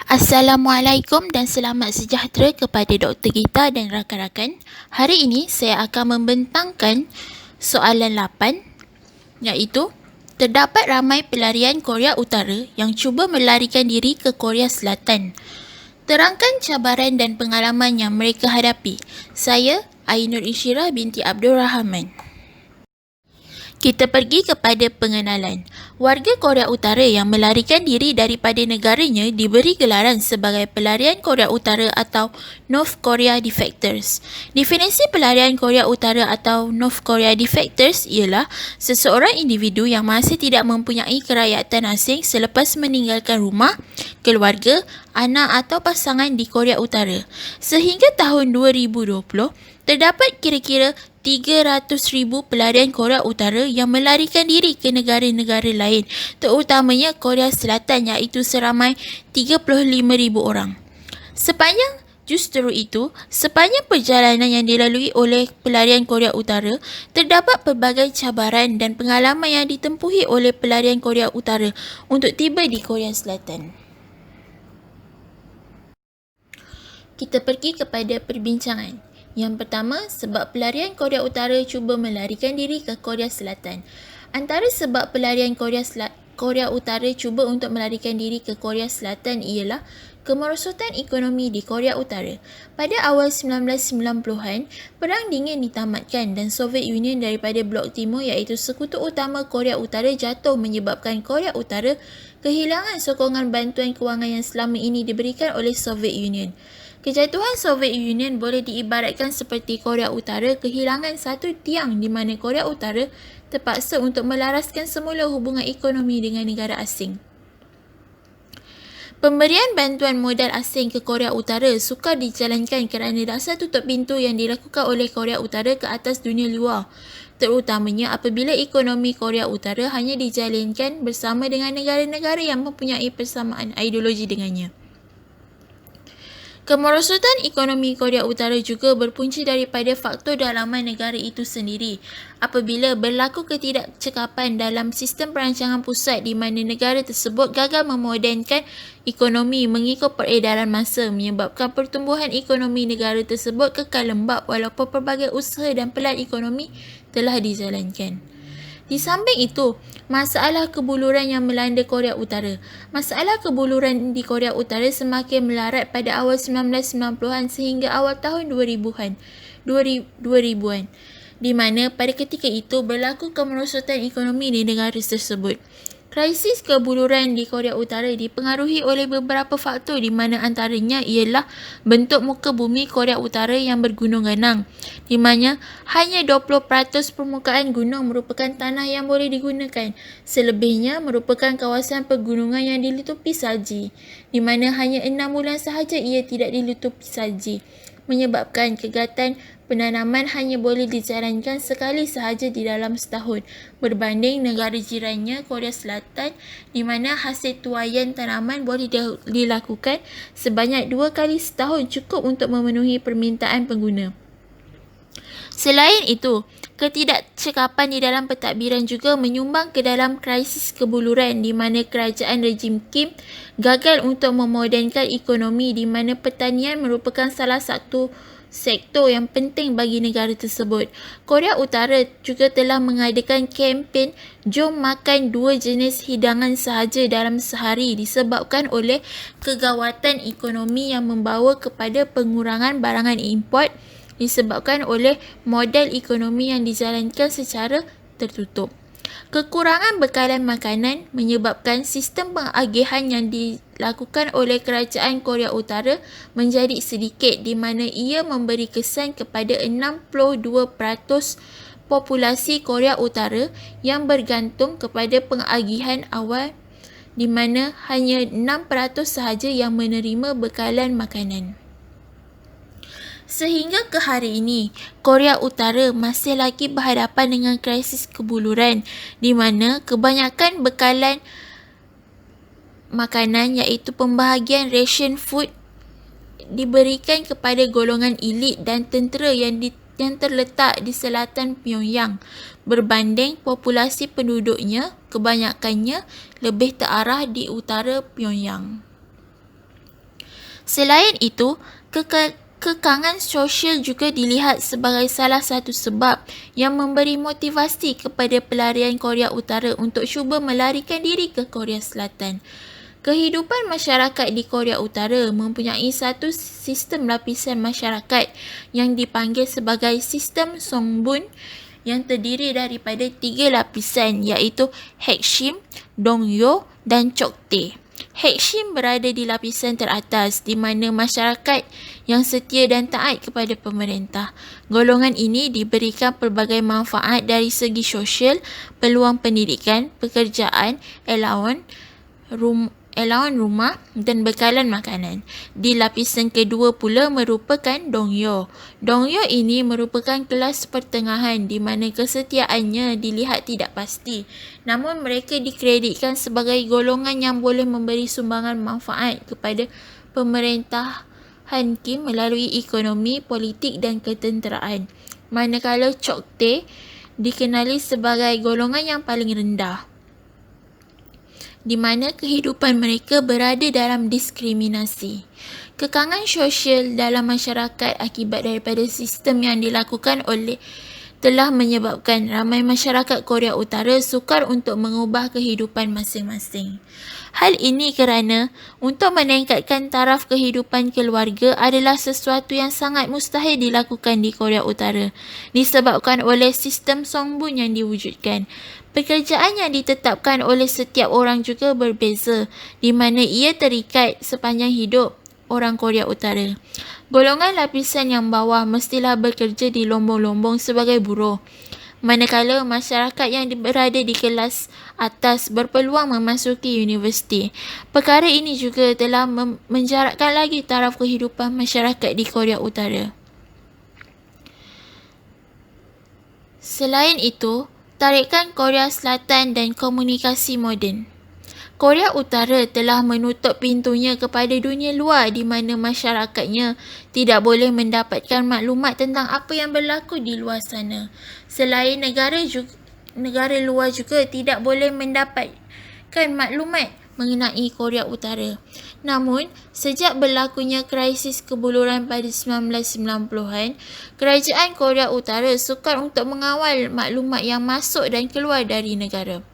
Assalamualaikum dan selamat sejahtera kepada Dr. Gita dan rakan-rakan. Hari ini saya akan membentangkan soalan 8 iaitu terdapat ramai pelarian Korea Utara yang cuba melarikan diri ke Korea Selatan. Terangkan cabaran dan pengalaman yang mereka hadapi. Saya Ainur Insyirah binti Abdul Rahman. Kita pergi kepada pengenalan. Warga Korea Utara yang melarikan diri daripada negaranya diberi gelaran sebagai pelarian Korea Utara atau North Korea Defectors. Definisi pelarian Korea Utara atau North Korea Defectors ialah seseorang individu yang masih tidak mempunyai kerakyatan asing selepas meninggalkan rumah, keluarga, anak atau pasangan di Korea Utara. Sehingga tahun 2020, terdapat kira-kira 300,000 pelarian Korea Utara yang melarikan diri ke negara-negara lain, terutamanya Korea Selatan iaitu seramai 35,000 orang. Sepanjang perjalanan yang dilalui oleh pelarian Korea Utara, terdapat pelbagai cabaran dan pengalaman yang ditempuhi oleh pelarian Korea Utara untuk tiba di Korea Selatan. Kita pergi kepada perbincangan. Yang pertama, sebab pelarian Korea Utara cuba melarikan diri ke Korea Selatan. Antara sebab pelarian Korea Utara cuba untuk melarikan diri ke Korea Selatan ialah kemerosotan ekonomi di Korea Utara. Pada awal 1990-an, Perang Dingin ditamatkan dan Soviet Union daripada Blok Timur iaitu sekutu utama Korea Utara jatuh menyebabkan Korea Utara kehilangan sokongan bantuan kewangan yang selama ini diberikan oleh Soviet Union. Kejatuhan Soviet Union boleh diibaratkan seperti Korea Utara kehilangan satu tiang di mana Korea Utara terpaksa untuk melaraskan semula hubungan ekonomi dengan negara asing. Pemberian bantuan modal asing ke Korea Utara sukar dijalankan kerana dasar tutup pintu yang dilakukan oleh Korea Utara ke atas dunia luar, terutamanya apabila ekonomi Korea Utara hanya dijalinkan bersama dengan negara-negara yang mempunyai persamaan ideologi dengannya. Kemerosotan ekonomi Korea Utara juga berpunca daripada faktor dalaman negara itu sendiri. Apabila berlaku ketidakcekapan dalam sistem perancangan pusat di mana negara tersebut gagal memodernkan ekonomi mengikut peredaran masa, menyebabkan pertumbuhan ekonomi negara tersebut kekal lembab walaupun pelbagai usaha dan pelan ekonomi telah dijalankan. Di samping itu, masalah kebuluran yang melanda Korea Utara. Masalah kebuluran di Korea Utara semakin melarat pada awal 1990-an sehingga awal tahun 2000-an, di mana pada ketika itu berlaku kemerosotan ekonomi di negara tersebut. Krisis kebuluran di Korea Utara dipengaruhi oleh beberapa faktor di mana antaranya ialah bentuk muka bumi Korea Utara yang bergunung ganang, di mana hanya 20% permukaan gunung merupakan tanah yang boleh digunakan. Selebihnya merupakan kawasan pegunungan yang dilitupi salji, di mana hanya 6 bulan sahaja ia tidak dilitupi salji, menyebabkan kegiatan penanaman hanya boleh dijalankan sekali sahaja di dalam setahun, berbanding negara jirannya Korea Selatan di mana hasil tuaian tanaman boleh dilakukan sebanyak 2 kali setahun, cukup untuk memenuhi permintaan pengguna. Selain itu, ketidakcekapan di dalam pentadbiran juga menyumbang ke dalam krisis kebuluran di mana kerajaan rejim Kim gagal untuk memodernkan ekonomi di mana pertanian merupakan salah satu sektor yang penting bagi negara tersebut. Korea Utara juga telah mengadakan kempen jom makan 2 jenis hidangan sahaja dalam sehari disebabkan oleh kegawatan ekonomi yang membawa kepada pengurangan barangan import disebabkan oleh model ekonomi yang dijalankan secara tertutup. Kekurangan bekalan makanan menyebabkan sistem pengagihan yang dilakukan oleh kerajaan Korea Utara menjadi sedikit di mana ia memberi kesan kepada 62% populasi Korea Utara yang bergantung kepada pengagihan awal di mana hanya 6% sahaja yang menerima bekalan makanan. Sehingga ke hari ini, Korea Utara masih lagi berhadapan dengan krisis kebuluran di mana kebanyakan bekalan makanan iaitu pembahagian ration food diberikan kepada golongan elit dan tentera yang terletak di selatan Pyongyang berbanding populasi penduduknya kebanyakannya lebih terarah di utara Pyongyang. Selain itu, kekangan sosial juga dilihat sebagai salah satu sebab yang memberi motivasi kepada pelarian Korea Utara untuk cuba melarikan diri ke Korea Selatan. Kehidupan masyarakat di Korea Utara mempunyai satu sistem lapisan masyarakat yang dipanggil sebagai sistem Songbun yang terdiri daripada 3 lapisan iaitu Haksim, Dongyo dan Choktae. Haksim berada di lapisan teratas di mana masyarakat yang setia dan taat kepada pemerintah. Golongan ini diberikan pelbagai manfaat dari segi sosial, peluang pendidikan, pekerjaan, allowance rumah dan bekalan makanan. Di lapisan kedua pula merupakan Dongyo. Dongyo ini merupakan kelas pertengahan di mana kesetiaannya dilihat tidak pasti. Namun mereka dikreditkan sebagai golongan yang boleh memberi sumbangan manfaat kepada pemerintahan Kim melalui ekonomi, politik dan ketenteraan. Manakala Choktae dikenali sebagai golongan yang paling rendah, di mana kehidupan mereka berada dalam diskriminasi. Kekangan sosial dalam masyarakat akibat daripada sistem yang dilakukan telah menyebabkan ramai masyarakat Korea Utara sukar untuk mengubah kehidupan masing-masing. Hal ini kerana untuk meningkatkan taraf kehidupan keluarga adalah sesuatu yang sangat mustahil dilakukan di Korea Utara disebabkan oleh sistem Songbun yang diwujudkan. Pekerjaan yang ditetapkan oleh setiap orang juga berbeza di mana ia terikat sepanjang hidup orang Korea Utara. Golongan lapisan yang bawah mestilah bekerja di lombong-lombong sebagai buruh, manakala masyarakat yang berada di kelas atas berpeluang memasuki universiti. Perkara ini juga telah menjarakkan lagi taraf kehidupan masyarakat di Korea Utara. Selain itu, tarikan Korea Selatan dan komunikasi moden. Korea Utara telah menutup pintunya kepada dunia luar di mana masyarakatnya tidak boleh mendapatkan maklumat tentang apa yang berlaku di luar sana. Selain negara luar juga tidak boleh mendapatkan maklumat mengenai Korea Utara. Namun, sejak berlakunya krisis kebuluran pada 1990-an, kerajaan Korea Utara sukar untuk mengawal maklumat yang masuk dan keluar dari negara.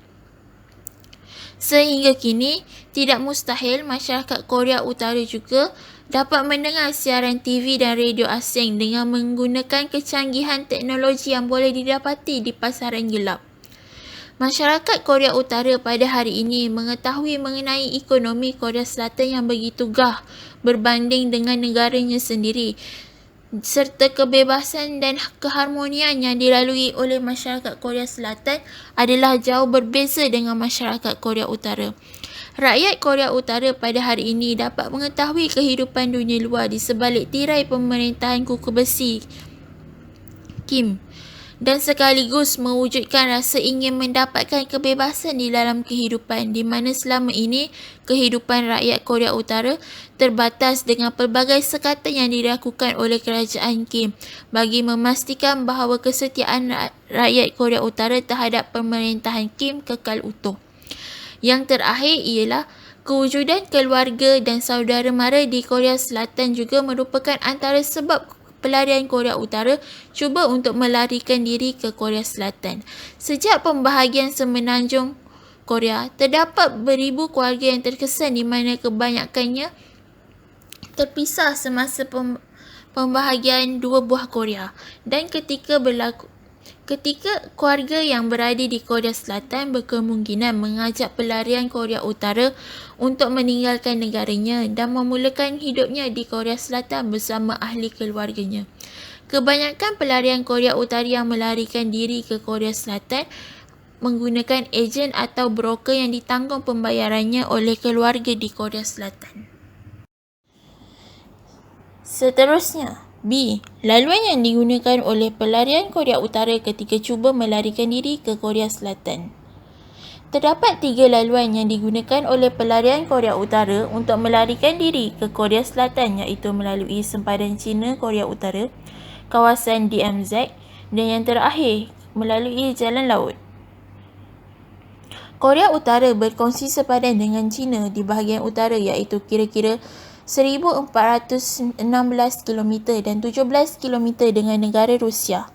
Sehingga kini, tidak mustahil masyarakat Korea Utara juga dapat mendengar siaran TV dan radio asing dengan menggunakan kecanggihan teknologi yang boleh didapati di pasaran gelap. Masyarakat Korea Utara pada hari ini mengetahui mengenai ekonomi Korea Selatan yang begitu gah berbanding dengan negaranya sendiri, serta kebebasan dan keharmonian yang dilalui oleh masyarakat Korea Selatan adalah jauh berbeza dengan masyarakat Korea Utara. Rakyat Korea Utara pada hari ini dapat mengetahui kehidupan dunia luar di sebalik tirai pemerintahan kuku besi Kim dan sekaligus mewujudkan rasa ingin mendapatkan kebebasan di dalam kehidupan di mana selama ini kehidupan rakyat Korea Utara terbatas dengan pelbagai sekatan yang dilakukan oleh kerajaan Kim bagi memastikan bahawa kesetiaan rakyat Korea Utara terhadap pemerintahan Kim kekal utuh. Yang terakhir ialah kewujudan keluarga dan saudara mara di Korea Selatan juga merupakan antara sebab pelarian Korea Utara cuba untuk melarikan diri ke Korea Selatan. Sejak pembahagian semenanjung Korea, terdapat beribu keluarga yang terkesan di mana kebanyakannya terpisah semasa pembahagian dua buah Korea. Dan ketika keluarga yang berada di Korea Selatan berkemungkinan mengajak pelarian Korea Utara untuk meninggalkan negaranya dan memulakan hidupnya di Korea Selatan bersama ahli keluarganya. Kebanyakan pelarian Korea Utara yang melarikan diri ke Korea Selatan menggunakan ejen atau broker yang ditanggung pembayarannya oleh keluarga di Korea Selatan. Seterusnya, B. Laluan yang digunakan oleh pelarian Korea Utara ketika cuba melarikan diri ke Korea Selatan. Terdapat 3 laluan yang digunakan oleh pelarian Korea Utara untuk melarikan diri ke Korea Selatan iaitu melalui sempadan China Korea Utara, kawasan DMZ dan yang terakhir melalui jalan laut. Korea Utara berkongsi sepadan dengan China di bahagian utara iaitu kira-kira 1416 km dan 17 km dengan negara Rusia.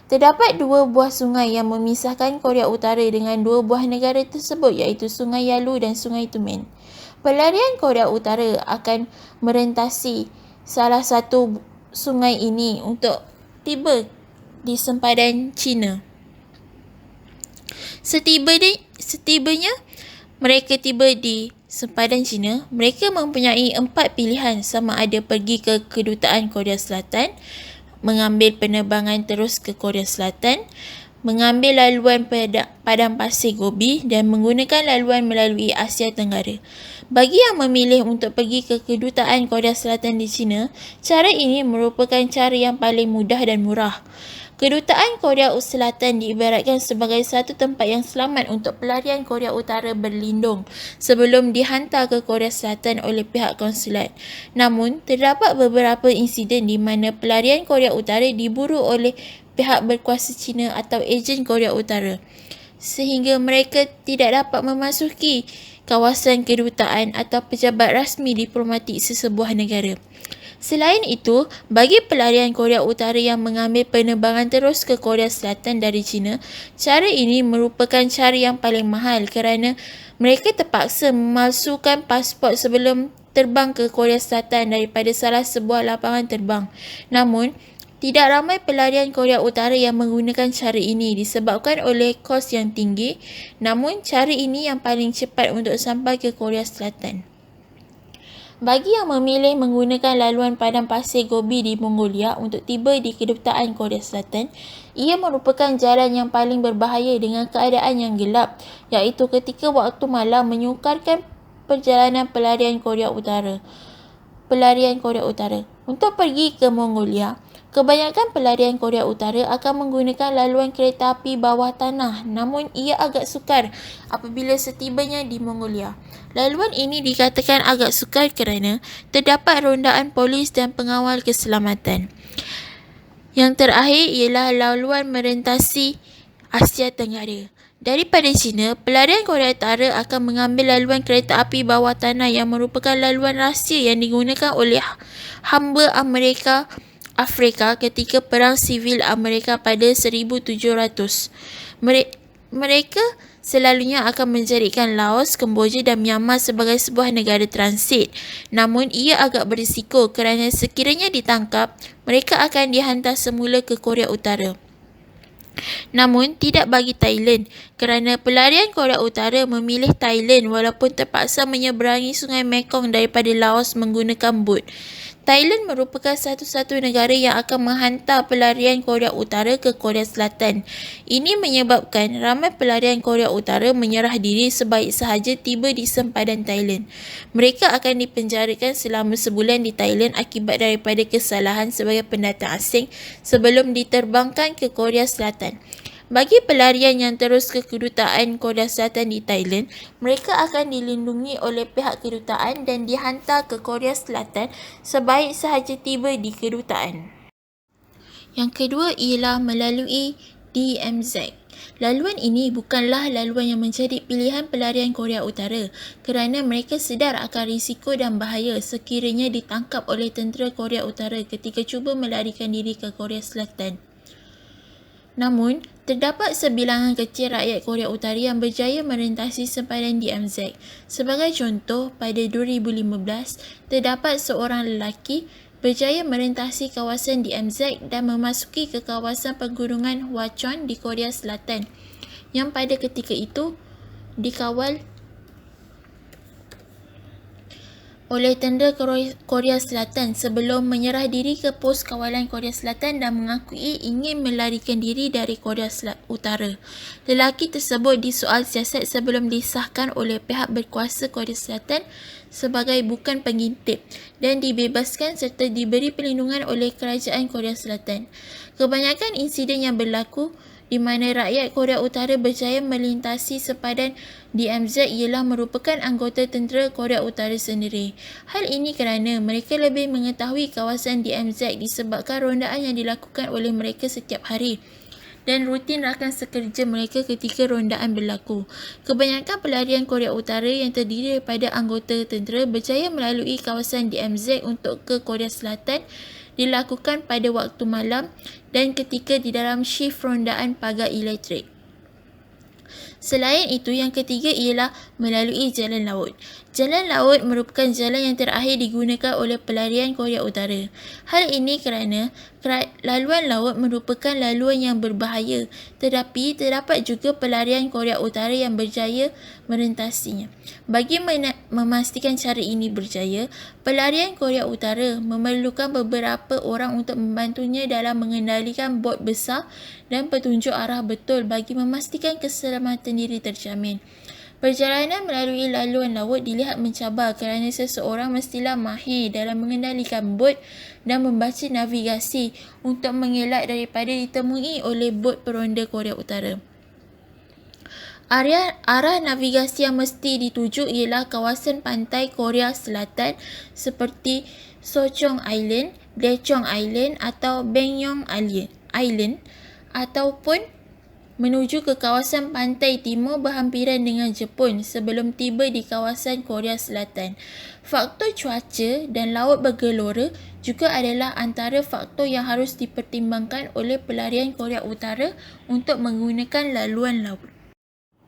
Terdapat dua buah sungai yang memisahkan Korea Utara dengan dua buah negara tersebut, iaitu Sungai Yalu dan Sungai Tumen. Pelarian Korea Utara akan merentasi salah satu sungai ini untuk tiba di sempadan China. Setibanya mereka tiba di sempadan China, mereka mempunyai 4 pilihan, sama ada pergi ke kedutaan Korea Selatan, mengambil penerbangan terus ke Korea Selatan, mengambil laluan padang pasir Gobi dan menggunakan laluan melalui Asia Tenggara. Bagi yang memilih untuk pergi ke kedutaan Korea Selatan di China, cara ini merupakan cara yang paling mudah dan murah. Kedutaan Korea Selatan diibaratkan sebagai satu tempat yang selamat untuk pelarian Korea Utara berlindung sebelum dihantar ke Korea Selatan oleh pihak konsulat. Namun, terdapat beberapa insiden di mana pelarian Korea Utara diburu oleh pihak berkuasa China atau ejen Korea Utara, sehingga mereka tidak dapat memasuki kawasan kedutaan atau pejabat rasmi diplomatik sesebuah negara. Selain itu, bagi pelarian Korea Utara yang mengambil penerbangan terus ke Korea Selatan dari China, cara ini merupakan cara yang paling mahal kerana mereka terpaksa memalsukan pasport sebelum terbang ke Korea Selatan daripada salah sebuah lapangan terbang. Namun, tidak ramai pelarian Korea Utara yang menggunakan cara ini disebabkan oleh kos yang tinggi, namun cara ini yang paling cepat untuk sampai ke Korea Selatan. Bagi yang memilih menggunakan laluan padang pasir Gobi di Mongolia untuk tiba di kedutaan Korea Selatan, ia merupakan jalan yang paling berbahaya dengan keadaan yang gelap, iaitu ketika waktu malam menyukarkan perjalanan pelarian Korea Utara. Untuk pergi ke Mongolia, kebanyakan pelarian Korea Utara akan menggunakan laluan kereta api bawah tanah, namun ia agak sukar apabila setibanya di Mongolia. Laluan ini dikatakan agak sukar kerana terdapat rondaan polis dan pengawal keselamatan. Yang terakhir ialah laluan merentasi Asia Tenggara. Daripada China, pelarian Korea Utara akan mengambil laluan kereta api bawah tanah yang merupakan laluan rahsia yang digunakan oleh hamba Afrika ketika Perang Sivil Amerika pada 1700. Mereka selalunya akan menjadikan Laos, Kemboja dan Myanmar sebagai sebuah negara transit. Namun, ia agak berisiko kerana sekiranya ditangkap, mereka akan dihantar semula ke Korea Utara. Namun, tidak bagi Thailand kerana pelarian Korea Utara memilih Thailand walaupun terpaksa menyeberangi Sungai Mekong daripada Laos menggunakan bot. Thailand merupakan satu-satu negara yang akan menghantar pelarian Korea Utara ke Korea Selatan. Ini menyebabkan ramai pelarian Korea Utara menyerah diri sebaik sahaja tiba di sempadan Thailand. Mereka akan dipenjarakan selama sebulan di Thailand akibat daripada kesalahan sebagai pendatang asing sebelum diterbangkan ke Korea Selatan. Bagi pelarian yang terus ke kedutaan Korea Selatan di Thailand, mereka akan dilindungi oleh pihak kedutaan dan dihantar ke Korea Selatan sebaik sahaja tiba di kedutaan. Yang kedua ialah melalui DMZ. Laluan ini bukanlah laluan yang menjadi pilihan pelarian Korea Utara kerana mereka sedar akan risiko dan bahaya sekiranya ditangkap oleh tentera Korea Utara ketika cuba melarikan diri ke Korea Selatan. Namun, terdapat sebilangan kecil rakyat Korea Utara yang berjaya merentasi sempadan DMZ. Sebagai contoh, pada 2015, terdapat seorang lelaki berjaya merentasi kawasan DMZ dan memasuki ke kawasan pegunungan Hwachon di Korea Selatan, yang pada ketika itu dikawal oleh tentera Korea Selatan sebelum menyerah diri ke pos kawalan Korea Selatan dan mengakui ingin melarikan diri dari Korea Utara. Lelaki tersebut disoal siasat sebelum disahkan oleh pihak berkuasa Korea Selatan sebagai bukan pengintip dan dibebaskan serta diberi perlindungan oleh kerajaan Korea Selatan. Kebanyakan insiden yang berlaku di mana rakyat Korea Utara berjaya melintasi sempadan DMZ ialah merupakan anggota tentera Korea Utara sendiri. Hal ini kerana mereka lebih mengetahui kawasan DMZ disebabkan rondaan yang dilakukan oleh mereka setiap hari. dan rutin rakan sekerja mereka ketika rondaan berlaku. Kebanyakan pelarian Korea Utara yang terdiri daripada anggota tentera berjaya melalui kawasan DMZ untuk ke Korea Selatan dilakukan pada waktu malam dan ketika di dalam shift rondaan pagar elektrik. Selain itu, yang ketiga ialah melalui jalan laut. Jalan laut merupakan jalan yang terakhir digunakan oleh pelarian Korea Utara. Hal ini kerana laluan laut merupakan laluan yang berbahaya, tetapi terdapat juga pelarian Korea Utara yang berjaya merentasinya. Bagi memastikan cara ini berjaya, pelarian Korea Utara memerlukan beberapa orang untuk membantunya dalam mengendalikan bot besar dan petunjuk arah betul bagi memastikan keselamatan diri terjamin. Perjalanan melalui laluan laut dilihat mencabar kerana seseorang mestilah mahir dalam mengendalikan bot dan membaca navigasi untuk mengelak daripada ditemui oleh bot peronda Korea Utara. Arah navigasi yang mesti dituju ialah kawasan pantai Korea Selatan seperti Sochong Island, Daecheong Island atau Bangyong Island ataupun menuju ke kawasan pantai timur berhampiran dengan Jepun sebelum tiba di kawasan Korea Selatan. Faktor cuaca dan laut bergelora juga adalah antara faktor yang harus dipertimbangkan oleh pelarian Korea Utara untuk menggunakan laluan laut.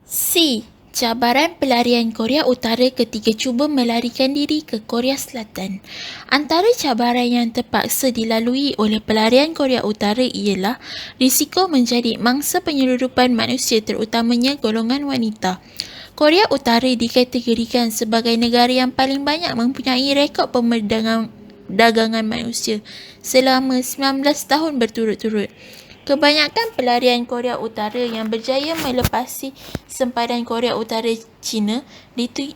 C. Cabaran pelarian Korea Utara ketika cuba melarikan diri ke Korea Selatan. Antara cabaran yang terpaksa dilalui oleh pelarian Korea Utara ialah risiko menjadi mangsa penyeludupan manusia terutamanya golongan wanita. Korea Utara dikategorikan sebagai negara yang paling banyak mempunyai rekod perdagangan manusia selama 19 tahun berturut-turut. Kebanyakan pelarian Korea Utara yang berjaya melepasi sempadan Korea Utara China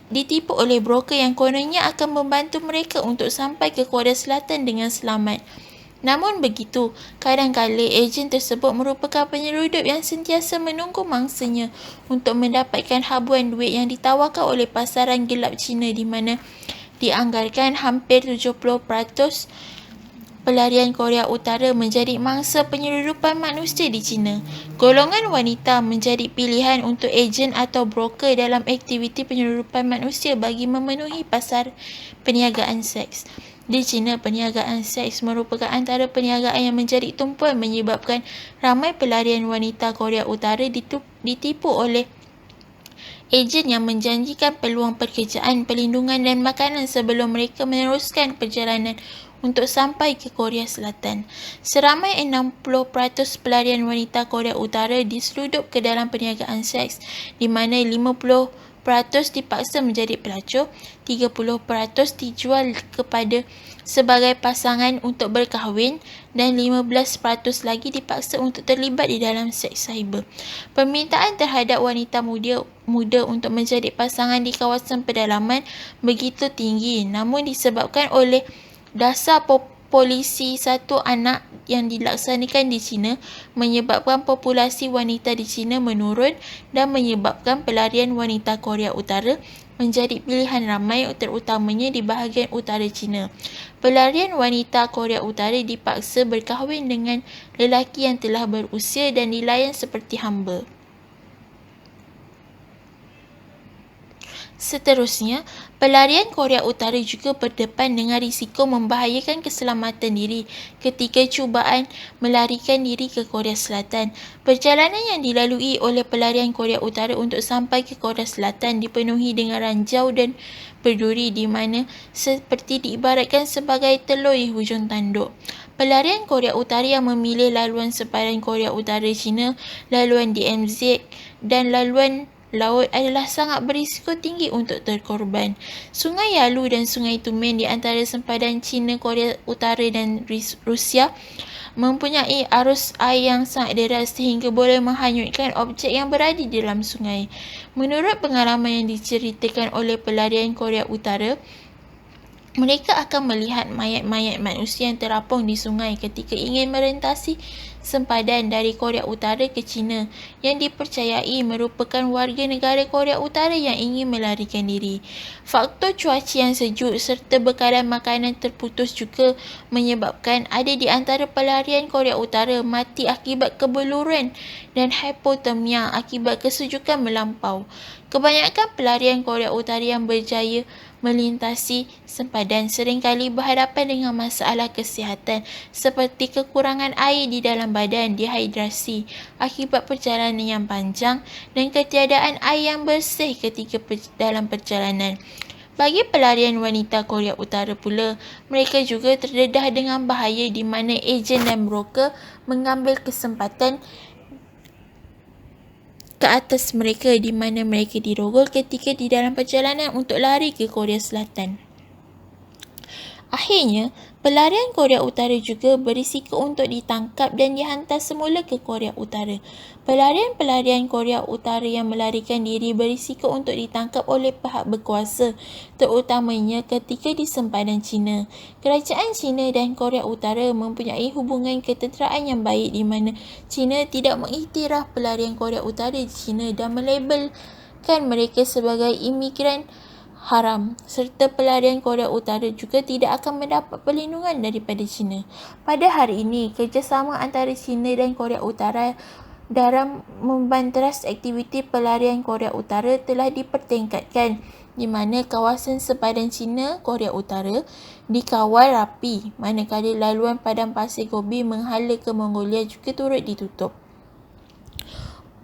ditipu oleh broker yang kononnya akan membantu mereka untuk sampai ke Korea Selatan dengan selamat. Namun begitu, kadang-kadang ejen tersebut merupakan penyeludup yang sentiasa menunggu mangsanya untuk mendapatkan habuan duit yang ditawarkan oleh pasaran gelap China di mana dianggarkan hampir 70% pelarian Korea Utara menjadi mangsa penyeludupan manusia di China. Golongan wanita menjadi pilihan untuk ejen atau broker dalam aktiviti penyeludupan manusia bagi memenuhi pasar perniagaan seks. Di China, perniagaan seks merupakan antara perniagaan yang menjadi tumpuan menyebabkan ramai pelarian wanita Korea Utara ditipu oleh ejen yang menjanjikan peluang pekerjaan, perlindungan dan makanan sebelum mereka meneruskan perjalanan untuk sampai ke Korea Selatan. Seramai 60% pelarian wanita Korea Utara diseludup ke dalam perniagaan seks, di mana 50% dipaksa menjadi pelacur, 30% dijual kepada sebagai pasangan untuk berkahwin dan 15% lagi dipaksa untuk terlibat di dalam seks cyber. Permintaan terhadap wanita muda untuk menjadi pasangan di kawasan pedalaman begitu tinggi, namun disebabkan oleh dasar polisi satu anak yang dilaksanakan di China menyebabkan populasi wanita di China menurun dan menyebabkan pelarian wanita Korea Utara menjadi pilihan ramai terutamanya di bahagian utara China. Pelarian wanita Korea Utara dipaksa berkahwin dengan lelaki yang telah berusia dan dilayan seperti hamba. Seterusnya, pelarian Korea Utara juga berdepan dengan risiko membahayakan keselamatan diri ketika cubaan melarikan diri ke Korea Selatan. Perjalanan yang dilalui oleh pelarian Korea Utara untuk sampai ke Korea Selatan dipenuhi dengan ranjau dan berduri di mana seperti diibaratkan sebagai telur di hujung tanduk. Pelarian Korea Utara yang memilih laluan sempadan Korea Utara China, laluan DMZ dan laluan laut adalah sangat berisiko tinggi untuk terkorban. Sungai Yalu dan Sungai Tumen di antara sempadan China, Korea Utara dan Rusia mempunyai arus air yang sangat deras sehingga boleh menghanyutkan objek yang berada di dalam sungai. Menurut pengalaman yang diceritakan oleh pelarian Korea Utara, Mereka akan melihat mayat-mayat manusia yang terapung di sungai ketika ingin merentasi sempadan dari Korea Utara ke China yang dipercayai merupakan warga negara Korea Utara yang ingin melarikan diri. Faktor cuaca yang sejuk serta bekalan makanan terputus juga menyebabkan ada di antara pelarian Korea Utara mati akibat kebeluruan dan hipotermia akibat kesejukan melampau. Kebanyakan pelarian Korea Utara yang berjaya melintasi sempadan seringkali berhadapan dengan masalah kesihatan seperti kekurangan air di dalam badan, dehidrasi akibat perjalanan yang panjang dan ketiadaan air yang bersih ketika dalam perjalanan. Bagi pelarian wanita Korea Utara pula, mereka juga terdedah dengan bahaya di mana ejen dan broker mengambil kesempatan ke atas mereka di mana mereka dirogol ketika di dalam perjalanan untuk lari ke Korea Selatan. Akhirnya, pelarian Korea Utara juga berisiko untuk ditangkap dan dihantar semula ke Korea Utara. Pelarian-pelarian Korea Utara yang melarikan diri berisiko untuk ditangkap oleh pihak berkuasa, terutamanya ketika di sempadan China. Kerajaan China dan Korea Utara mempunyai hubungan ketenteraan yang baik di mana China tidak mengiktiraf pelarian Korea Utara di China dan melabelkan mereka sebagai imigran haram, serta pelarian Korea Utara juga tidak akan mendapat perlindungan daripada China. Pada hari ini, kerjasama antara China dan Korea Utara dalam membanteras aktiviti pelarian Korea Utara telah dipertingkatkan, di mana kawasan sempadan China Korea Utara dikawal rapi, manakala laluan padang pasir Gobi menghala ke Mongolia juga turut ditutup.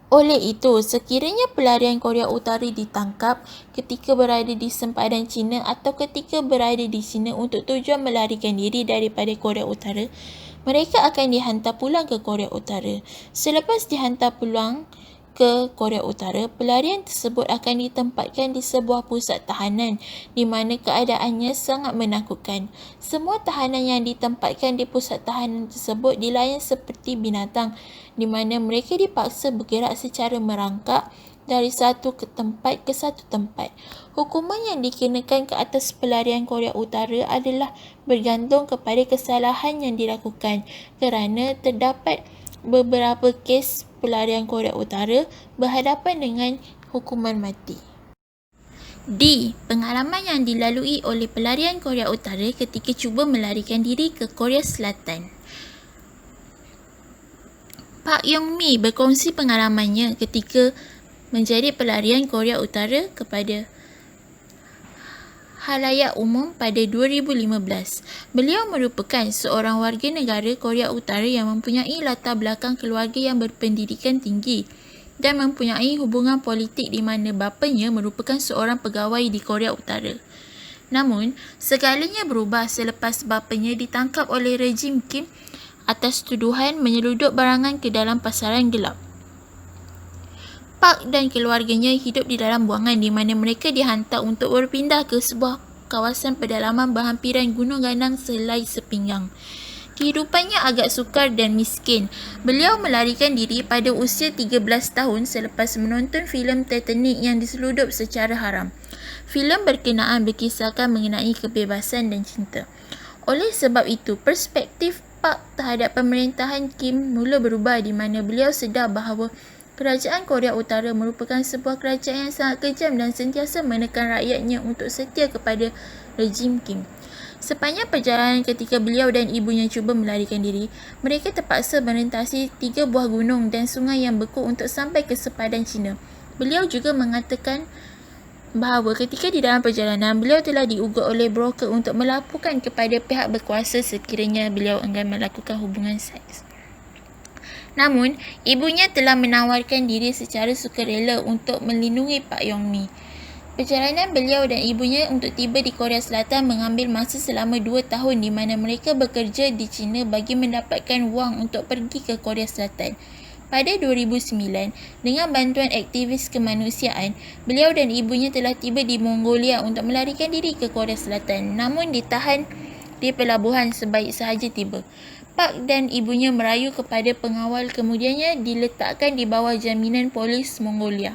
Oleh itu, sekiranya pelarian Korea Utara ditangkap ketika berada di sempadan China atau ketika berada di China untuk tujuan melarikan diri daripada Korea Utara, mereka akan dihantar pulang ke Korea Utara. Selepas dihantar pulang ke Korea Utara, pelarian tersebut akan ditempatkan di sebuah pusat tahanan di mana keadaannya sangat menakutkan. Semua tahanan yang ditempatkan di pusat tahanan tersebut dilayan seperti binatang, di mana mereka dipaksa bergerak secara merangkak dari satu tempat ke satu tempat. Hukuman yang dikenakan ke atas pelarian Korea Utara adalah bergantung kepada kesalahan yang dilakukan, kerana terdapat beberapa kes pelarian Korea Utara berhadapan dengan hukuman mati. D. Pengalaman yang dilalui oleh pelarian Korea Utara ketika cuba melarikan diri ke Korea Selatan. Park Yong-mi berkongsi pengalamannya ketika menjadi pelarian Korea Utara kepada halayak umum pada 2015. Beliau merupakan seorang warga negara Korea Utara yang mempunyai latar belakang keluarga yang berpendidikan tinggi dan mempunyai hubungan politik di mana bapanya merupakan seorang pegawai di Korea Utara. Namun, segalanya berubah selepas bapanya ditangkap oleh rejim Kim atas tuduhan menyeludup barangan ke dalam pasaran gelap. Park dan keluarganya hidup di dalam buangan di mana mereka dihantar untuk berpindah ke sebuah kawasan pedalaman berhampiran gunung ganang selai sepinggang. Kehidupannya agak sukar dan miskin. Beliau melarikan diri pada usia 13 tahun selepas menonton filem Titanic yang diseludup secara haram. Filem berkenaan berkisahkan mengenai kebebasan dan cinta. Oleh sebab itu, perspektif Park terhadap pemerintahan Kim mula berubah di mana beliau sedar bahawa Kerajaan Korea Utara merupakan sebuah kerajaan yang sangat kejam dan sentiasa menekan rakyatnya untuk setia kepada rejim Kim. Sepanjang perjalanan ketika beliau dan ibunya cuba melarikan diri, mereka terpaksa merentasi 3 buah gunung dan sungai yang beku untuk sampai ke sempadan China. Beliau juga mengatakan bahawa ketika di dalam perjalanan, beliau telah diugut oleh broker untuk melaporkan kepada pihak berkuasa sekiranya beliau enggan melakukan hubungan seks. Namun, ibunya telah menawarkan diri secara sukarela untuk melindungi Park Yong-mi. Perjalanan beliau dan ibunya untuk tiba di Korea Selatan mengambil masa selama 2 tahun di mana mereka bekerja di China bagi mendapatkan wang untuk pergi ke Korea Selatan. Pada 2009, dengan bantuan aktivis kemanusiaan, beliau dan ibunya telah tiba di Mongolia untuk melarikan diri ke Korea Selatan, namun ditahan di pelabuhan sebaik sahaja tiba. Park dan ibunya merayu kepada pengawal kemudiannya diletakkan di bawah jaminan polis Mongolia.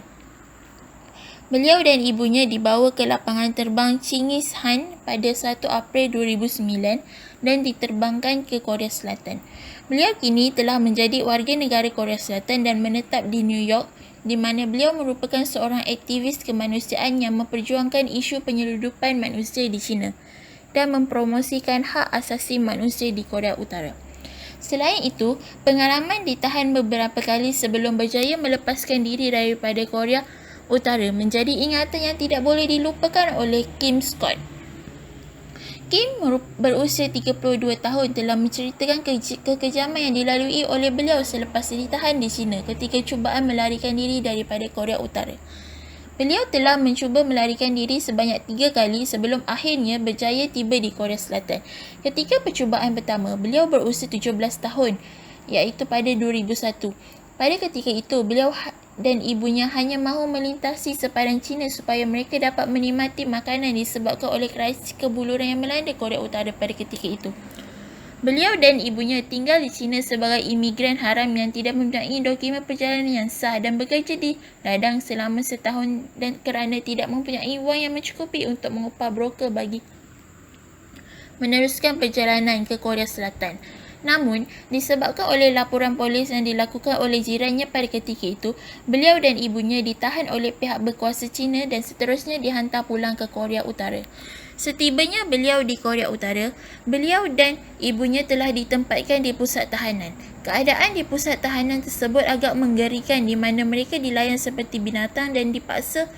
Beliau dan ibunya dibawa ke lapangan terbang Chinggis Khan pada 1 April 2009 dan diterbangkan ke Korea Selatan. Beliau kini telah menjadi warga negara Korea Selatan dan menetap di New York, di mana beliau merupakan seorang aktivis kemanusiaan yang memperjuangkan isu penyeludupan manusia di China dan mempromosikan hak asasi manusia di Korea Utara. Selain itu, pengalaman ditahan beberapa kali sebelum berjaya melepaskan diri daripada Korea Utara menjadi ingatan yang tidak boleh dilupakan oleh Kim Scott. Kim berusia 32 tahun telah menceritakan kekejaman yang dilalui oleh beliau selepas ditahan di China ketika cubaan melarikan diri daripada Korea Utara. Beliau telah mencuba melarikan diri sebanyak 3 kali sebelum akhirnya berjaya tiba di Korea Selatan. Ketika percubaan pertama, beliau berusia 17 tahun, iaitu pada 2001. Pada ketika itu, beliau dan ibunya hanya mahu melintasi sepadan China supaya mereka dapat menikmati makanan disebabkan oleh krisis kebuluran yang melanda Korea Utara pada ketika itu. Beliau dan ibunya tinggal di China sebagai imigran haram yang tidak mempunyai dokumen perjalanan yang sah dan bekerja di ladang selama setahun dan kerana tidak mempunyai wang yang mencukupi untuk mengupah broker bagi meneruskan perjalanan ke Korea Selatan. Namun, disebabkan oleh laporan polis yang dilakukan oleh jirannya pada ketika itu, beliau dan ibunya ditahan oleh pihak berkuasa China dan seterusnya dihantar pulang ke Korea Utara. Setibanya beliau di Korea Utara, beliau dan ibunya telah ditempatkan di pusat tahanan. Keadaan di pusat tahanan tersebut agak menggerikan di mana mereka dilayan seperti binatang dan dipaksa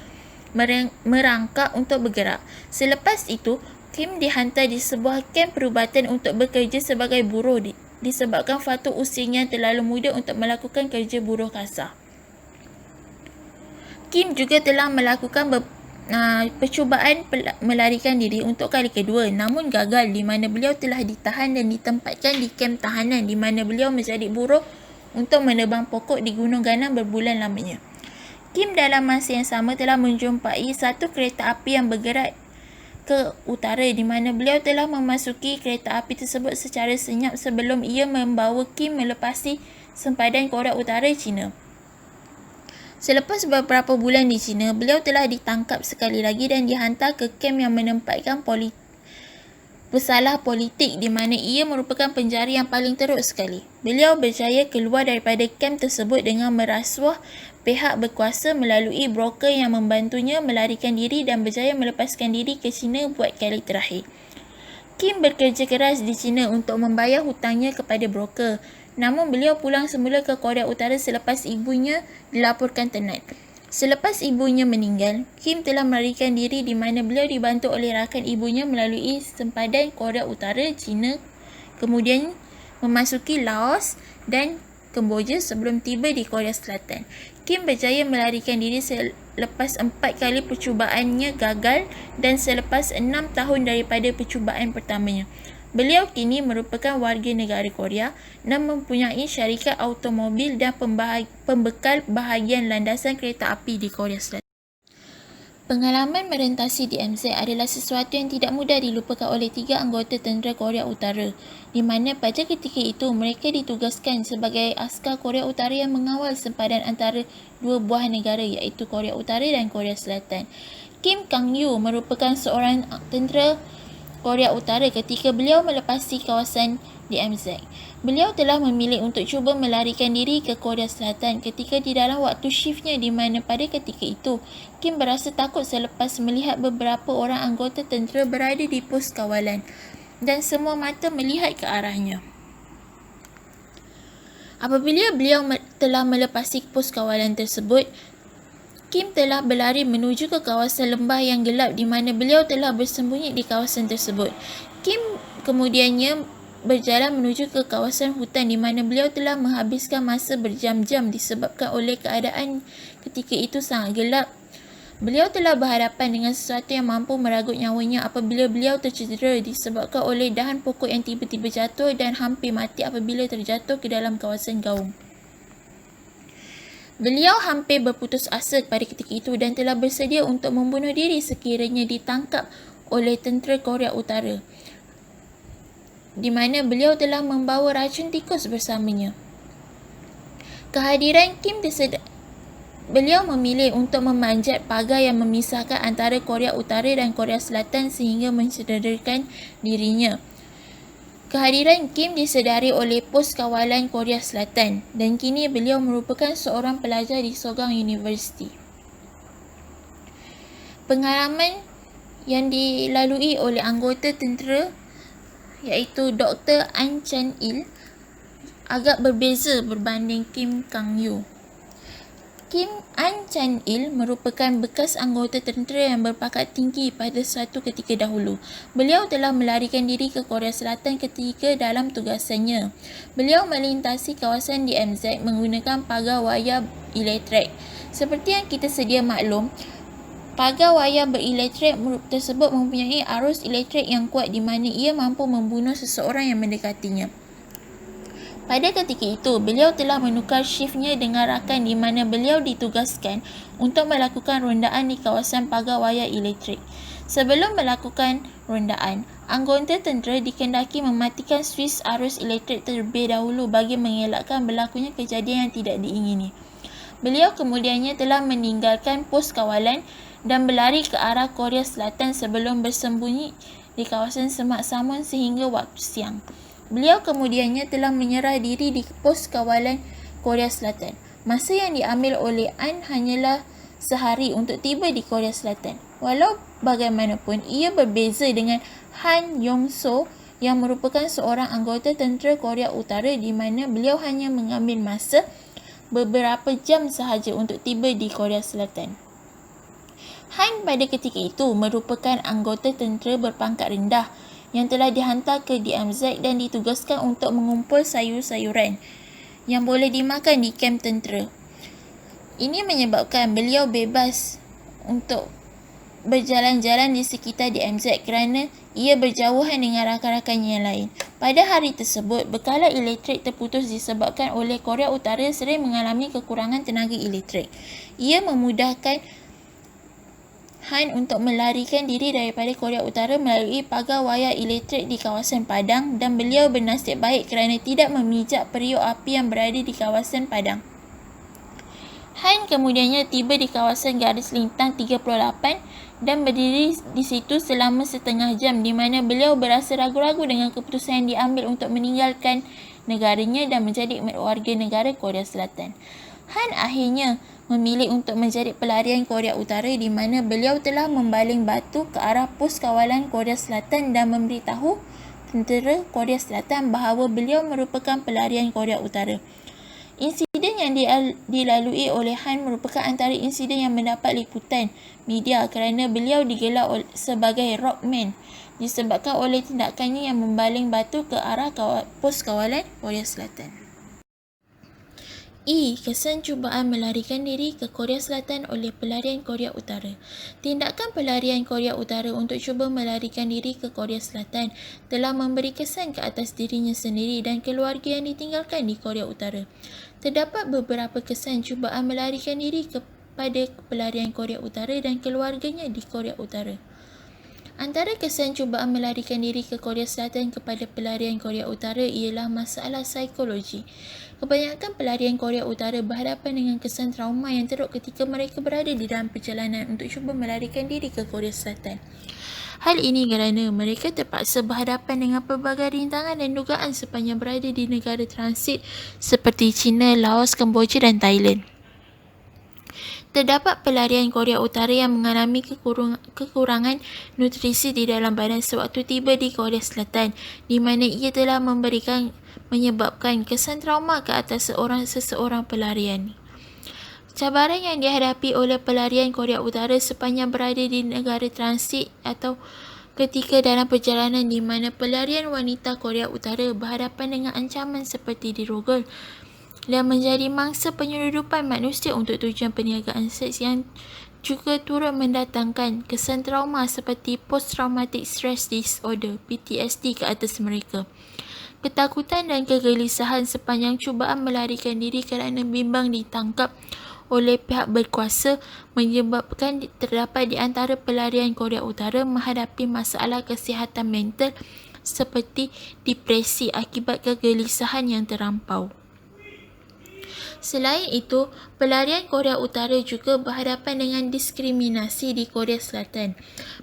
merangkak untuk bergerak. Selepas itu, Kim dihantar di sebuah kamp perubatan untuk bekerja sebagai buruh disebabkan faktor usianya terlalu muda untuk melakukan kerja buruh kasar. Kim juga telah melakukan percubaan melarikan diri untuk kali kedua, namun gagal di mana beliau telah ditahan dan ditempatkan di kamp tahanan di mana beliau menjadi buruh untuk menebang pokok di Gunung Ganang berbulan lamanya. Kim dalam masa yang sama telah menjumpai satu kereta api yang bergerak ke utara di mana beliau telah memasuki kereta api tersebut secara senyap sebelum ia membawa Kim melepasi sempadan Korea Utara China. Selepas beberapa bulan di China, beliau telah ditangkap sekali lagi dan dihantar ke kamp yang menempatkan pesalah politik di mana ia merupakan penjara yang paling teruk sekali. Beliau berjaya keluar daripada kamp tersebut dengan merasuah pihak berkuasa melalui broker yang membantunya melarikan diri dan berjaya melepaskan diri ke China buat kali terakhir. Kim bekerja keras di China untuk membayar hutangnya kepada broker. Namun beliau pulang semula ke Korea Utara selepas ibunya dilaporkan tenat. Selepas ibunya meninggal, Kim telah melarikan diri di mana beliau dibantu oleh rakan ibunya melalui sempadan Korea Utara, China, kemudian memasuki Laos dan Kemboja sebelum tiba di Korea Selatan. Kim berjaya melarikan diri selepas 4 kali percubaannya gagal dan selepas 6 tahun daripada percubaan pertamanya. Beliau kini merupakan warga negara Korea dan mempunyai syarikat automobil dan pembekal bahagian landasan kereta api di Korea Selatan. Pengalaman merentasi DMZ adalah sesuatu yang tidak mudah dilupakan oleh 3 anggota tentera Korea Utara, di mana pada ketika itu mereka ditugaskan sebagai askar Korea Utara yang mengawal sempadan antara dua buah negara iaitu Korea Utara dan Korea Selatan. Kim Kang-yu merupakan seorang tentera Korea Utara ketika beliau melepasi kawasan DMZ. Beliau telah memilih untuk cuba melarikan diri ke Korea Selatan ketika di dalam waktu shiftnya di mana pada ketika itu, Kim berasa takut selepas melihat beberapa orang anggota tentera berada di pos kawalan dan semua mata melihat ke arahnya. Apabila beliau telah melepasi pos kawalan tersebut, Kim telah berlari menuju ke kawasan lembah yang gelap di mana beliau telah bersembunyi di kawasan tersebut. Kim kemudiannya berjalan menuju ke kawasan hutan di mana beliau telah menghabiskan masa berjam-jam disebabkan oleh keadaan ketika itu sangat gelap. Beliau telah berhadapan dengan sesuatu yang mampu meragut nyawanya apabila beliau tercedera disebabkan oleh dahan pokok yang tiba-tiba jatuh dan hampir mati apabila terjatuh ke dalam kawasan gaung. Beliau hampir berputus asa pada ketika itu dan telah bersedia untuk membunuh diri sekiranya ditangkap oleh tentera Korea Utara, di mana beliau telah membawa racun tikus bersamanya. Kehadiran Kim Beliau memilih untuk memanjat pagar yang memisahkan antara Korea Utara dan Korea Selatan sehingga mencederakan dirinya. Kehadiran Kim disedari oleh Pos Kawalan Korea Selatan dan kini beliau merupakan seorang pelajar di Sogang University. Pengalaman yang dilalui oleh anggota tentera iaitu Dr. An Chan-il agak berbeza berbanding Kim Kang-yu. Kim An Chan-il merupakan bekas anggota tentera yang berpangkat tinggi pada suatu ketika dahulu. Beliau telah melarikan diri ke Korea Selatan ketika dalam tugasannya. Beliau melintasi kawasan DMZ menggunakan pagar wayar elektrik. Seperti yang kita sedia maklum, pagar wayar berelektrik tersebut mempunyai arus elektrik yang kuat di mana ia mampu membunuh seseorang yang mendekatinya. Pada ketika itu, beliau telah menukar shiftnya dengan rakan di mana beliau ditugaskan untuk melakukan rondaan di kawasan pagar wayar elektrik. Sebelum melakukan rondaan, anggota tentera dikendaki mematikan suis arus elektrik terlebih dahulu bagi mengelakkan berlakunya kejadian yang tidak diingini. Beliau kemudiannya telah meninggalkan pos kawalan dan berlari ke arah Korea Selatan sebelum bersembunyi di kawasan Semak Samun sehingga waktu siang. Beliau kemudiannya telah menyerah diri di pos kawalan Korea Selatan. Masa yang diambil oleh An hanyalah sehari untuk tiba di Korea Selatan. Walau bagaimanapun, ia berbeza dengan Han Yong-so yang merupakan seorang anggota tentera Korea Utara di mana beliau hanya mengambil masa beberapa jam sahaja untuk tiba di Korea Selatan. Han pada ketika itu merupakan anggota tentera berpangkat rendah yang telah dihantar ke DMZ dan ditugaskan untuk mengumpul sayur-sayuran yang boleh dimakan di kamp tentera. Ini menyebabkan beliau bebas untuk berjalan-jalan di sekitar DMZ kerana ia berjauhan dengan rakan-rakannya yang lain. Pada hari tersebut, bekalan elektrik terputus disebabkan oleh Korea Utara sering mengalami kekurangan tenaga elektrik. Ia memudahkan Han untuk melarikan diri daripada Korea Utara melalui pagar wayar elektrik di kawasan Padang dan beliau bernasib baik kerana tidak memijak periuk api yang berada di kawasan Padang. Han kemudiannya tiba di kawasan Garis Lintang 38 dan berdiri di situ selama setengah jam di mana beliau berasa ragu-ragu dengan keputusan yang diambil untuk meninggalkan negaranya dan menjadi warga negara Korea Selatan. Han akhirnya memilih untuk menjadi pelarian Korea Utara di mana beliau telah membaling batu ke arah pos kawalan Korea Selatan dan memberitahu tentera Korea Selatan bahawa beliau merupakan pelarian Korea Utara. Insiden yang dilalui oleh Han merupakan antara insiden yang mendapat liputan media kerana beliau digelar sebagai Rockman disebabkan oleh tindakannya yang membaling batu ke arah pos kawalan Korea Selatan. Kesan cubaan melarikan diri ke Korea Selatan oleh pelarian Korea Utara. Tindakan pelarian Korea Utara untuk cuba melarikan diri ke Korea Selatan telah memberi kesan ke atas dirinya sendiri dan keluarga yang ditinggalkan di Korea Utara. Terdapat beberapa kesan cubaan melarikan diri kepada pelarian Korea Utara dan keluarganya di Korea Utara. Antara kesan cubaan melarikan diri ke Korea Selatan kepada pelarian Korea Utara ialah masalah psikologi. Kebanyakan pelarian Korea Utara berhadapan dengan kesan trauma yang teruk ketika mereka berada di dalam perjalanan untuk cuba melarikan diri ke Korea Selatan. Hal ini kerana mereka terpaksa berhadapan dengan pelbagai rintangan dan dugaan sepanjang berada di negara transit seperti China, Laos, Kemboja dan Thailand. Terdapat pelarian Korea Utara yang mengalami kekurangan nutrisi di dalam badan sewaktu tiba di Korea Selatan, di mana ia telah menyebabkan kesan trauma ke atas seseorang pelarian. Cabaran yang dihadapi oleh pelarian Korea Utara sepanjang berada di negara transit atau ketika dalam perjalanan di mana pelarian wanita Korea Utara berhadapan dengan ancaman seperti dirogol dan menjadi mangsa penyeludupan manusia untuk tujuan perniagaan seks yang juga turut mendatangkan kesan trauma seperti Post-Traumatic Stress Disorder (PTSD) ke atas mereka. Ketakutan dan kegelisahan sepanjang cubaan melarikan diri kerana bimbang ditangkap oleh pihak berkuasa menyebabkan terdapat di antara pelarian Korea Utara menghadapi masalah kesihatan mental seperti depresi akibat kegelisahan yang terlampau. Selain itu, pelarian Korea Utara juga berhadapan dengan diskriminasi di Korea Selatan.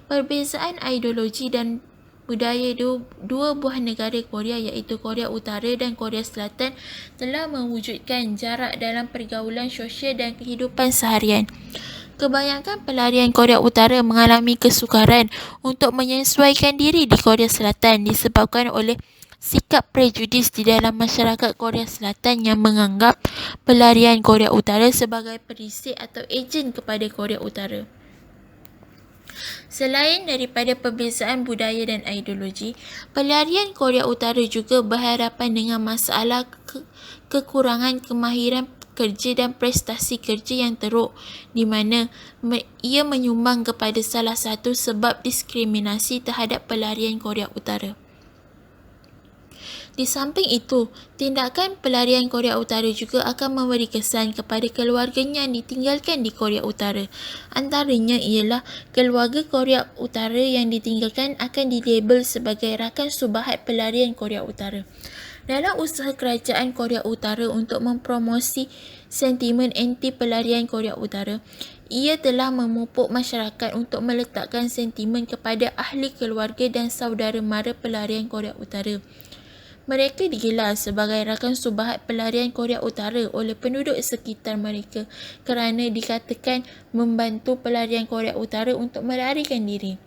Perbezaan ideologi dan budaya dua buah negara Korea iaitu Korea Utara dan Korea Selatan telah mewujudkan jarak dalam pergaulan sosial dan kehidupan seharian. Kebanyakan pelarian Korea Utara mengalami kesukaran untuk menyesuaikan diri di Korea Selatan disebabkan oleh sikap prejudis di dalam masyarakat Korea Selatan yang menganggap pelarian Korea Utara sebagai perisik atau ejen kepada Korea Utara. Selain daripada perbezaan budaya dan ideologi, pelarian Korea Utara juga berhadapan dengan masalah kekurangan kemahiran kerja dan prestasi kerja yang teruk, di mana ia menyumbang kepada salah satu sebab diskriminasi terhadap pelarian Korea Utara. Di samping itu, tindakan pelarian Korea Utara juga akan memberi kesan kepada keluarganya yang ditinggalkan di Korea Utara. Antaranya ialah keluarga Korea Utara yang ditinggalkan akan dilabel sebagai rakan subahat pelarian Korea Utara. Dalam usaha kerajaan Korea Utara untuk mempromosi sentimen anti pelarian Korea Utara, ia telah memupuk masyarakat untuk meletakkan sentimen kepada ahli keluarga dan saudara mara pelarian Korea Utara. Mereka digelar sebagai rakan subahat pelarian Korea Utara oleh penduduk sekitar mereka kerana dikatakan membantu pelarian Korea Utara untuk melarikan diri.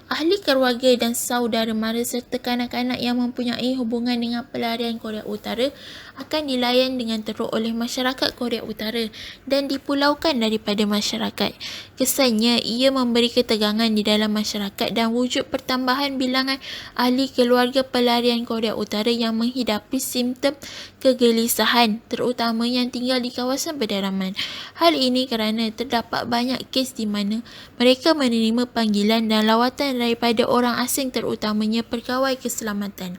Ahli keluarga dan saudara mara serta kanak-kanak yang mempunyai hubungan dengan pelarian Korea Utara akan dilayan dengan teruk oleh masyarakat Korea Utara dan dipulaukan daripada masyarakat. Kesannya, ia memberi ketegangan di dalam masyarakat dan wujud pertambahan bilangan ahli keluarga pelarian Korea Utara yang menghidapi simptom kegelisahan, terutama yang tinggal di kawasan pedalaman. Hal ini kerana terdapat banyak kes di mana mereka menerima panggilan dan lawatan daripada orang asing, terutamanya pegawai keselamatan.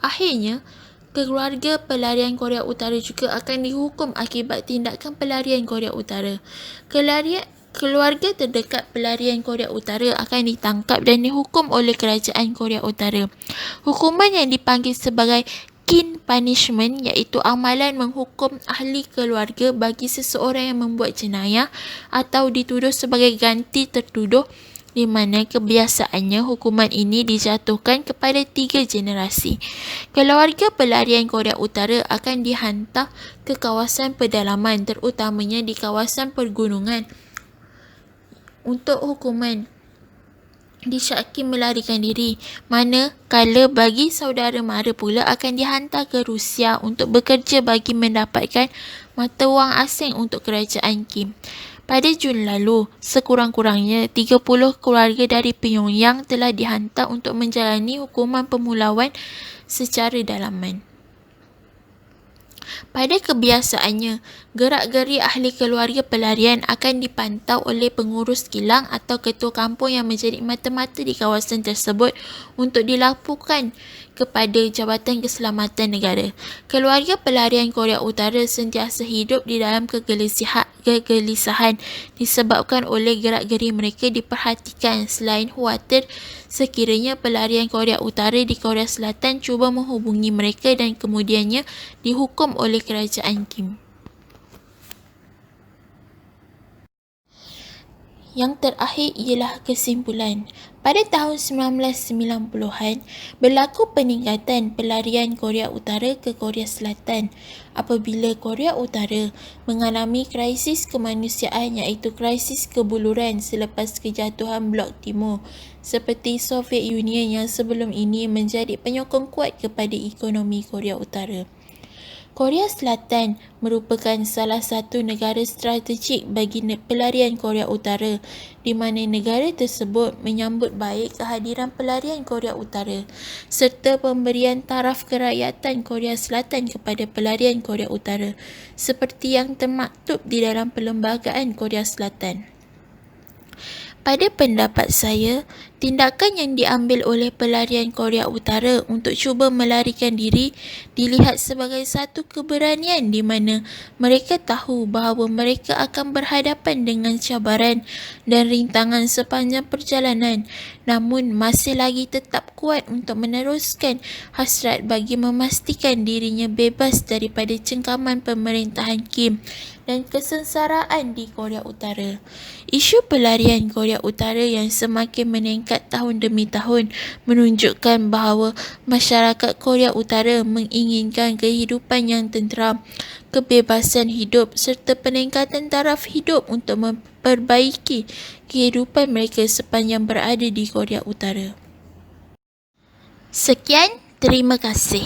Akhirnya, keluarga pelarian Korea Utara juga akan dihukum akibat tindakan pelarian Korea Utara. Keluarga terdekat pelarian Korea Utara akan ditangkap dan dihukum oleh kerajaan Korea Utara. Hukuman yang dipanggil sebagai kin punishment iaitu amalan menghukum ahli keluarga bagi seseorang yang membuat jenayah atau dituduh sebagai ganti tertuduh, di mana kebiasaannya hukuman ini dijatuhkan kepada 3 generasi. Keluarga pelarian Korea Utara akan dihantar ke kawasan pedalaman, terutamanya di kawasan pergunungan, untuk hukuman disyaki melarikan diri, manakala bagi saudara mara pula akan dihantar ke Rusia untuk bekerja bagi mendapatkan mata wang asing untuk kerajaan Kim. Pada Jun lalu, sekurang-kurangnya 30 keluarga dari Pyongyang telah dihantar untuk menjalani hukuman pemulauan secara dalaman. Pada kebiasaannya, gerak-geri ahli keluarga pelarian akan dipantau oleh pengurus kilang atau ketua kampung yang menjadi mata-mata di kawasan tersebut untuk dilaporkan kepada Jabatan Keselamatan Negara. Keluarga pelarian Korea Utara sentiasa hidup di dalam kegelisahan disebabkan oleh gerak-geri mereka diperhatikan, selain khawatir sekiranya pelarian Korea Utara di Korea Selatan cuba menghubungi mereka dan kemudiannya dihukum oleh kerajaan Kim. Yang terakhir ialah kesimpulan. Pada tahun 1990-an, berlaku peningkatan pelarian Korea Utara ke Korea Selatan apabila Korea Utara mengalami krisis kemanusiaan iaitu krisis kebuluran selepas kejatuhan Blok Timur, seperti Soviet Union yang sebelum ini menjadi penyokong kuat kepada ekonomi Korea Utara. Korea Selatan merupakan salah satu negara strategik bagi pelarian Korea Utara, di mana negara tersebut menyambut baik kehadiran pelarian Korea Utara serta pemberian taraf kerakyatan Korea Selatan kepada pelarian Korea Utara, seperti yang termaktub di dalam Perlembagaan Korea Selatan. Pada pendapat saya, Tindakan yang diambil oleh pelarian Korea Utara untuk cuba melarikan diri dilihat sebagai satu keberanian di mana mereka tahu bahawa mereka akan berhadapan dengan cabaran dan rintangan sepanjang perjalanan, namun masih lagi tetap kuat untuk meneruskan hasrat bagi memastikan dirinya bebas daripada cengkaman pemerintahan Kim dan kesengsaraan di Korea Utara. Isu pelarian Korea Utara yang semakin meningkat tahun demi tahun menunjukkan bahawa masyarakat Korea Utara menginginkan kehidupan yang tenteram, kebebasan hidup serta peningkatan taraf hidup untuk memperbaiki kehidupan mereka sepanjang berada di Korea Utara. Sekian, terima kasih.